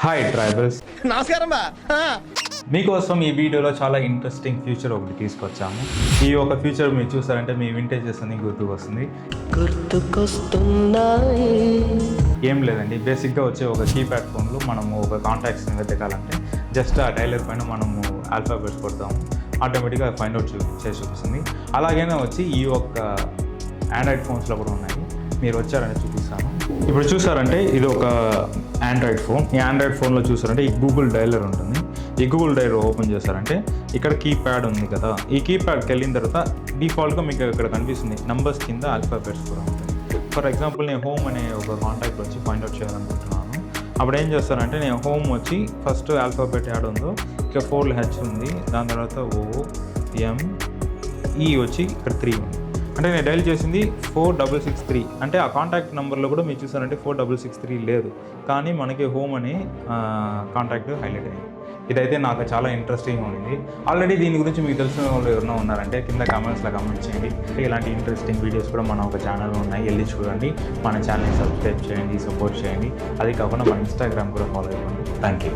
Hi tribals, నమస్కారం బా. మీకోసం ఈ వీడియోలో చాలా ఇంట్రెస్టింగ్ ఫ్యూచర్ ఒకటి తీసుకొచ్చాము. ఈ ఒక ఫ్యూచర్ మీరు చూసారంటే మీ వింటేజెస్ అని గుర్తుకొస్తుంది. ఏం లేదండి, బేసిక్గా వచ్చే ఒక కీప్యాడ్ ఫోన్లో మనము ఒక కాంటాక్ట్స్ని వెతకాలంటే జస్ట్ ఆ డైలర్ పైన మనము ఆల్ఫాబెట్స్ కొడతాము, ఆటోమేటిక్గా ఫైండ్ అవుట్ చేసి చూపిస్తుంది. అలాగైనా వచ్చి ఈ ఒక్క ఆండ్రాయిడ్ ఫోన్స్లో కూడా ఉన్నాయి. మీరు వచ్చారని చూపిస్తాను. ఇప్పుడు చూసారంటే ఇది ఒక ఆండ్రాయిడ్ ఫోన్. ఈ ఆండ్రాయిడ్ ఫోన్లో చూసారంటే ఈ గూగుల్ డైలర్ ఉంటుంది. ఈ గూగుల్ డైలర్ ఓపెన్ చేశారంటే ఇక్కడ కీప్యాడ్ ఉంది కదా, ఈ కీప్యాడ్కి వెళ్ళిన తర్వాత డిఫాల్ట్గా మీకు ఇక్కడ కనిపిస్తుంది నంబర్స్ కింద ఆల్ఫాబెట్స్ కూడా ఉంటాయి. ఫర్ ఎగ్జాంపుల్ నేను హోమ్ అనే ఒక కాంటాక్ట్ వచ్చి ఫైండ్ అవుట్ చేయాలనుకుంటున్నాను. అప్పుడు ఏం చేస్తానంటే నేను హోమ్ వచ్చి ఫస్ట్ ఆల్ఫాబెట్ యాడ్ ఉందో ఇక్కడ 4H ఉంది, దాని తర్వాత OME వచ్చి ఇక్కడ 3 ఉంది. అంటే నేను డైల్ చేసింది 4663. అంటే ఆ కాంటాక్ట్ నెంబర్లో కూడా మీరు చూసారంటే 4663 లేదు, కానీ మనకి హోమ్ అని కాంటాక్ట్ హైలైట్ అయింది. ఇదైతే నాకు చాలా ఇంట్రెస్టింగ్ ఉంది. ఆల్రెడీ దీని గురించి మీకు తెలిసిన వాళ్ళు ఎవరైనా ఉన్నారంటే కింద కామెంట్స్లో కామెంట్ చేయండి. ఇలాంటి ఇంట్రెస్టింగ్ వీడియోస్ కూడా మన ఒక ఛానల్లో ఉన్నాయి, వెళ్ళి చూడండి. మన ఛానల్ని సబ్స్క్రైబ్ చేయండి, సపోర్ట్ చేయండి. అది కాకుండా మన ఇన్స్టాగ్రామ్ కూడా ఫాలో అవ్వండి. Thank you.